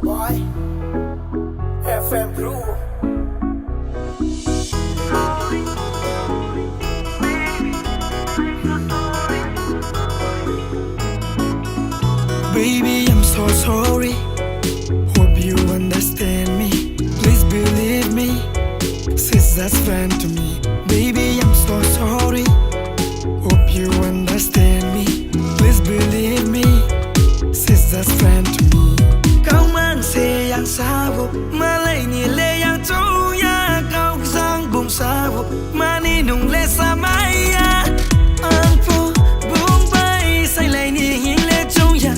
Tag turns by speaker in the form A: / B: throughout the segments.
A: Why? FM Crew.
B: Baby, I'm so sorry. Hope you understand me. Please believe me. Sis, that's friend to me. Baby, I'm so sorry. Hope you understand me. Please believe me. Sis, that's friend to me. Come on, say yang sabu. Malay ni le yang tu ya. Kau sang bung sabu. Mani nung le samaya. Angpo bung bay say lay ni hin le tu ya.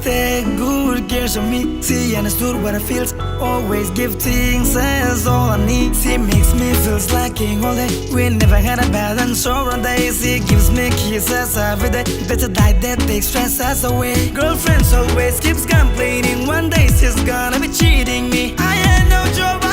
B: Take good care of me. She understood what I feel. Always give things, that's all I need. She makes me feel like king all day. We never had a bad and sorrow days. She gives me kisses every day. Better die that takes stresses away. Girlfriends always keeps complaining. One day she's gonna be cheating me. I had no job.